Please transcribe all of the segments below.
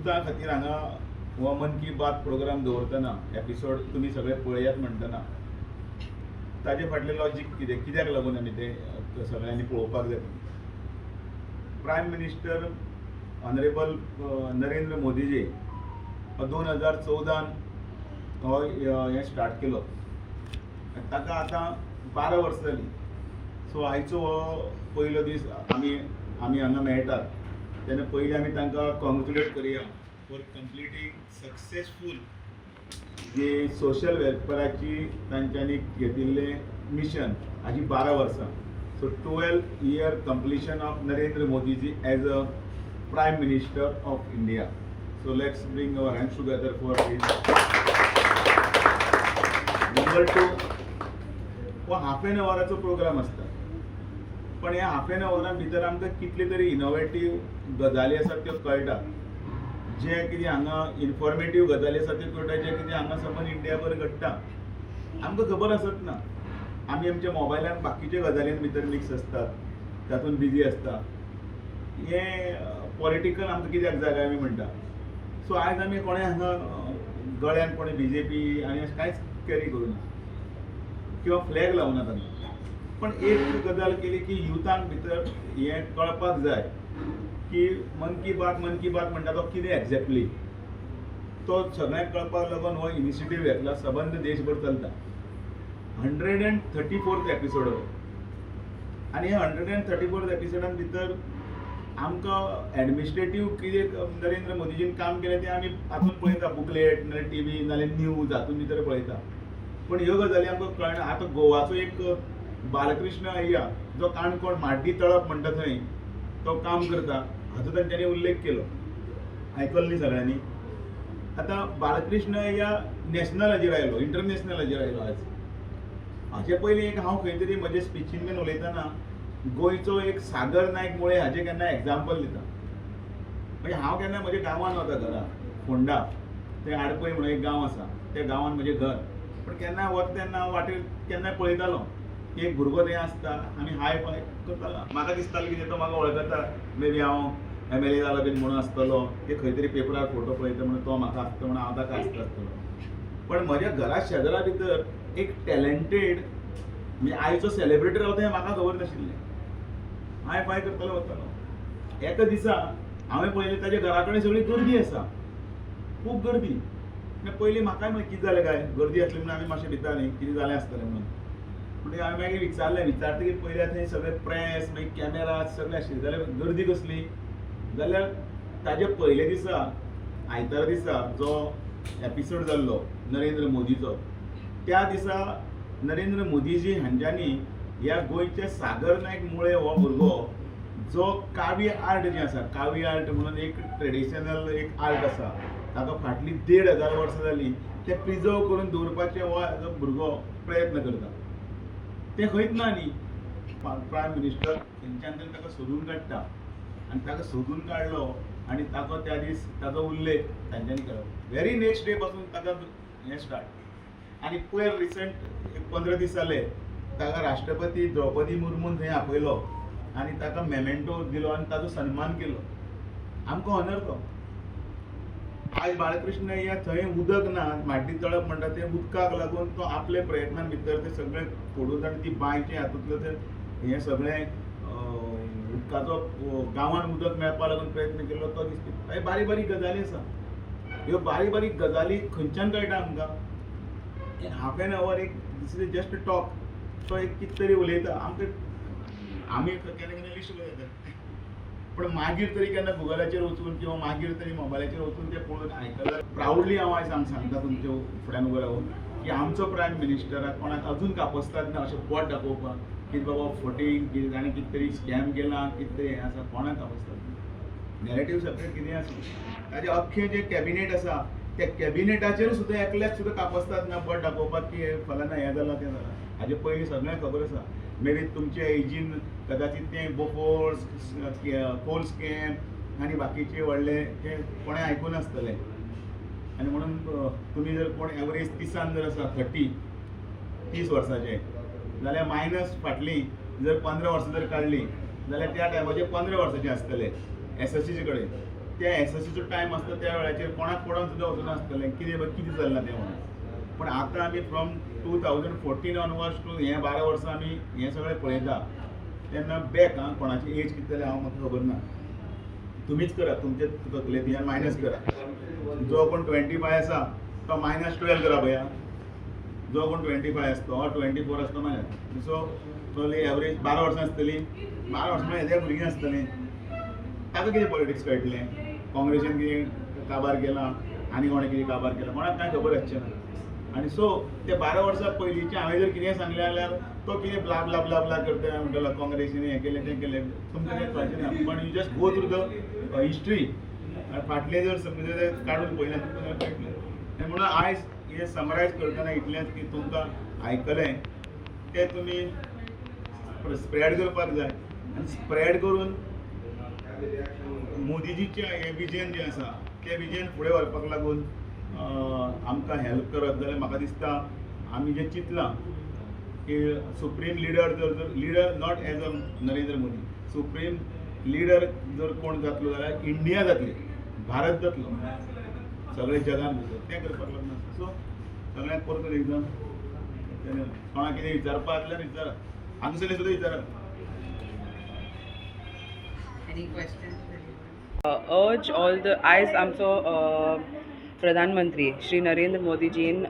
युथा खातीर हांगा हो मन की बात प्रोग्राम दवरतना एपिसोड तुमी सगळे पळयात म्हणटना ताजे फाटलें लॉजीक कितें, कित्याक लागून आमी ते सगळ्यांनी पळोवपाक जाय. Prime minister honourable Narendra Modiji 2014 हो हें स्टार्ट केलो. ताका आतां 12 वर्सां जालीं. सो आयचो हो पयलो दीस आमी हांगा मेळटात तेन्ना पयलीं आमी तांकां कॉंग्रेच्युलेट करया फॉर कंप्लिटींग सक्सेसफूल जी सोशल वेलफेअराची तांच्यांनी घेतिल्लें मिशन हाजी 12 वर्सां. So 12 year completion of Narendra Modi ji as a Prime Minister of India. So let's bring our hands together for this. Number 2, हो हाफ एन अवराचो प्रोग्राम आसता. पण ह्या half an अवरान भितर आमकां कितले तरी इनोवेटीव गजाली आसात त्यो कळटा. जे कितें हांगा इन्फॉर्मेटीव गजाली आसा त्यो कळटा. जे कितें हांगा समज इंडियाभर घडटा आमकां खबर आसत ना. आमी आमच्या मोबायलान बाकीच्या गजालींन भितर मिक्स आसतात, तातूंत बिजी आसता. हें पॉलिटिकल आमकां कित्याक जाय काय आमी म्हणटा. सो आयज आमी कोणें हांगा गळ्यान कोणें BJP आनी अशें कांयच कॅरी करूं ना किंवा फ्लॅग लावना तांकां. पण एक गजाल केली की युथांक भितर हें कळपाक जाय की मन की बात म्हणटा तो कितें एक्झॅक्टली. तो सगळ्यांक कळपाक लागून हो इनिशिएटीव घेतला. सबंद देशभर चलता. 134th एपिसोड हो. आनी ह्या 134th एपिसोडान भितर आमकां एडमिनिस्ट्रेटीव कितें नरेंद्र मोदीजीन काम केलें तें आमी हातूंत पळयता. बुकलेट नाल्यार TV नाल्यार न्यूज हातूंत भितर पळयता. पण ह्यो गजाली आमकां कळना. आतां गोवाचो एक बालकृष्ण अय्या जो काणकोण माड्डी तळप म्हणटा थंय तो काम करता हाचो तांच्यांनी उल्लेख केलो. आयकल्लो न्ही सगळ्यांनी. आतां बालकृष्ण अय्या नॅशनलाचेर आयलो, इंटरनॅशनलाचेर आयलो आज. हाचे पयलीं एक हांव खंय तरी म्हजे स्पिचीन बीन उलयतना गोंयचो एक सागर नायक मुळे हाचे केन्ना एग्जाम्पल दिता. म्हणजे हांव केन्ना म्हज्या गांवांत वता घरा फोंडा, थंय आडपय म्हणून एक गांव आसा, त्या गांवांत म्हजें घर. पण केन्ना वता तेन्ना हांव वाटेर केन्नाय पळयतालो की एक भुरगो थंय आसता आनी हाय फाय करतालो. म्हाका दिसतालें की तो म्हाका वळखता. मे बी हांव MLA जालो बीन म्हणून आसतलो, ते खंय तरी पेपरार फोटो पळयता म्हणून तो म्हाका आसता म्हणून हांव ताका आसतलो. पण म्हज्या घरा शेजारा भितर एक टॅलंटेड म्हणजे आयचो सेलिब्रिटी रावता हें म्हाका खबर नाशिल्लें. हाय फाय करतालो वतालो. एका दिसा हांवें पळयलें ताच्या घरा कडेन सगळी गर्दी आसा, खूब गर्दी. पयलीं म्हाकाय म्हणलें कितें जालें काय, गर्दी आसली म्हणून आमी मातशें भितालीं कितें जालें आसतलें म्हणून. म्हणटकीर हांवें मागीर विचारतकीर पळयल्यार थंय सगळे प्रेस मागीर कॅमेरा सगळे आशिल्ले. जाल्यार गर्दी कसली, जाल्यार ताजे पयले दिसा आयतारा दिसा जो एपिसोड जाल्लो नरेंद्र मोदीचो, त्या दिसा नरेंद्र मोदीजी हांच्यांनी ह्या गोंयचे सागर नायक मुळे हो भुरगो जो कावी आर्ट जें आसा, कावी आर्ट म्हणून एक ट्रेडिशनल एक आर्ट आसा, ताका फाटलीं 1,500 वर्सां जालीं तें प्रिजर्व करून दवरपाचें हो भुरगो प्रयत्न करता. तें खंयच ना न्ही. प्रायम मिनिस्टर थंयच्यान तरी ताका सोदून काडटा आनी ताका सोदून काडलो आनी ताका त्या दीस ताचो उल्लेख तांच्यांनी केलो. व्हेरी नेक्स्ट डे पासून ताका हें स्टार्ट. आनी पयर रिसंट 15 दीस जाले ताका राष्ट्रपती द्रौपदी मुर्मून थंय आपयलो आनी ताका मेमेंटो दिलो आनी ताचो सन्मान केलो. आमकां ऑनर तो. आयज बाळकृष्ण अय्या थंय उदक ना, माड्डी तळप म्हणटा तें उदकाक लागून तो आपले प्रयत्नां भितर ते सगळे फोडून आनी ती बांयचें हातूंतलें तें हें सगळें उदकाचो गांवांत उदक मेळपा लागून प्रयत्न केलो तो दिसता. हे बारीक बारीक गजाली आसा. ह्यो बारीक बारीक गजाली खंयच्यान कळटा आमकां. हाफ एन अवर एक दिस इज जस्ट टॉक. तो एक कितें तरी उलयता आमकां आमी केन्ना केन्ना लिस्ट करता. पण मागीर तरी केन्ना गुगलाचेर वचून किंवा मागीर तरी मोबायलाचेर वचून तें पळोवन आयकल्यार प्रावडली हांव आयज सांगता तुमच्या फुड्यान उबो रावून की आमचो प्रायम मिनिस्टराक कोणाक अजून कापस्ताद ना अशें पोट दाखोवपाक की बाबा फोटींग कितें ताणें कितें तरी स्कॅम केला कितें तरी हें आसा कोणाक कापस्ताद ना. नॅरेटीव सेपरेट कितें आसा. ताजें अख्खें जें कॅबिनेट आसा त्या कॅबिनेटाचेर सुद्दां एकल्याक सुद्दां कापस्ताद ना बोट दाखोवपाक की फलाना हें जालां तें जालां. हाजे पयलीं सगळ्यांक खबर आसा. मे बी तुमच्या एजीन कदाचित तें बोफोर्स कोल स्कॅम आनी बाकीचे व्हडले ते कोणें आयकून आसतलें. आनी म्हणून तुमी जर कोण एवरेज 30 जर आसा 30 वर्साचे जाल्यार मायनस फाटलीं जर 15 वर्सां जर काडलीं जाल्यार त्या टायमाचेर 15 वर्साचें आसतलें SSCचे कडेन. त्या एसएससीचो टायम आसता त्या वेळाचेर कोणाक पडोवन सुद्दां वचनासतलें कितें चल्लां तें म्हणून. पण आतां आमी फ्रॉम 2014 ऑनवर्ड्स टू हे 12 वर्सां आमी हें सगळें पळयता तेन्ना बॅक कोणाची एज कितें जाली हांव म्हाका खबर ना. तुमीच करा तुमचे तकलेंतल्यान मायनस करा. जो कोण 25 आसा तो -12 करा पळया. जो कोण 25 आसा तो 24 आसा तो मायनस. सो चली एवरेज 12 वर्सां आसतली. 12 वर्सां म्हळ्यार हेज्या भुरगीं आसतलीं. ताका कितें पॉलिटिक्स कळटलें. काँग्रेसीन कितें काबार केलां आनी कोणें कितें काबार केलां कोणाक कांय खबर आसचें ना. आनी सो ते 12 वर्सां पयलींचे हांवें जर कितें सांगलें जाल्यार तो कितें ब्ला ब्ला ब्ला ब्ला करता म्हणटलो काँग्रेसीन हें केलें तें केलें तुमकां तें कळचें ना. पण you just go through the history फाटलें जर समज काडून पळयलें तुमकां कळटलें. आनी म्हणून आयज हें समरायज करतना इतलेंच की तुमकां आयकलें तें तुमी स्प्रेड करपाक जाय आनी स्प्रेड करून मोदीजीचें हें विजन जें आसा तें विजन फुडें व्हरपाक लागून आमकां हेल्प करत जाल्यार म्हाका दिसता आमी जें चिंतलां की सुप्रीम लिडर जर leader not as a Narendra Modi supreme leader जर कोण जातलो जाल्यार इंडिया जातली भारत जातलो सगळे जगान भितर तें करपाक लागून. सो सगळ्यांक परतून एकदम कोणाक कितें विचारपा आसल्यार विचारा. हांगसरलें सुद्दां विचारा. Any questions? Urge all the आयज आमचो प्रधानमंत्री श्री नरेंद्र मोदीजीन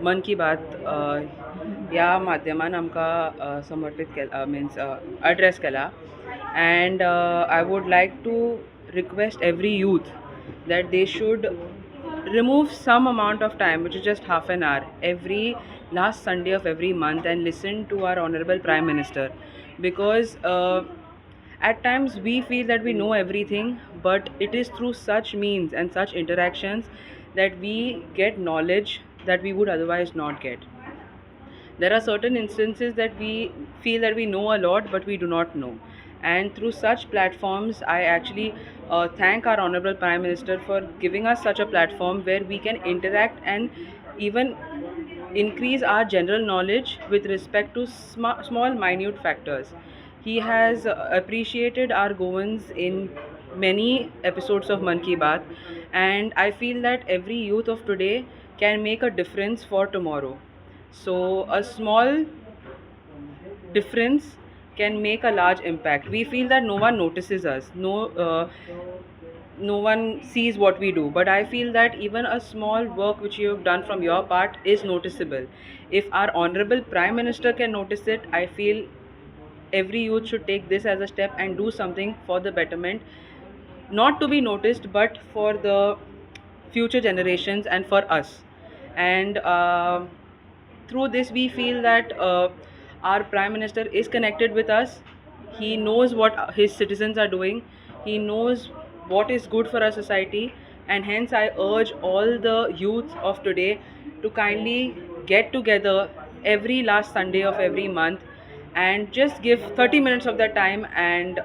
मन की बात ह्या माध्यमान आमकां समर्पीत केला मिन्स एड्रेस केला. And I would like to request every youth that they should remove some amount of time, which is just half an hour, every last Sunday of every month and listen to our Honorable Prime Minister. Because at times we feel that we know everything, but it is through such means and such interactions that we get knowledge that we would otherwise not get. There are certain instances that we feel that we know a lot, but we do not know. And through such platforms, I actually thank our Honorable Prime Minister for giving us such a platform where we can interact and even increase our general knowledge with respect to small minute factors. He has appreciated our goings in many episodes of Man Ki Baat, and I feel that every youth of today can make a difference for tomorrow. So a small difference can make a large impact. We feel that no one notices us, no one sees what we do, but I feel that even a small work which you have done from your part is noticeable. If our Honorable Prime Minister can notice it, I feel every youth should take this as a step and do something for the betterment, not to be noticed but for the future generations and for us. And through this we feel that our Prime Minister is connected with us. He knows what his citizens are doing. He knows what is good for our society, and hence I urge all the youth of today to kindly get together every last Sunday of every month and just give 30 minutes of their time and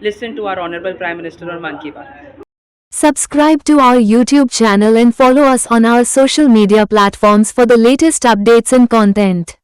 listen to our Honorable Prime Minister on Man Ki Baat. Subscribe to our YouTube channel and follow us on our social media platforms for the latest updates and content.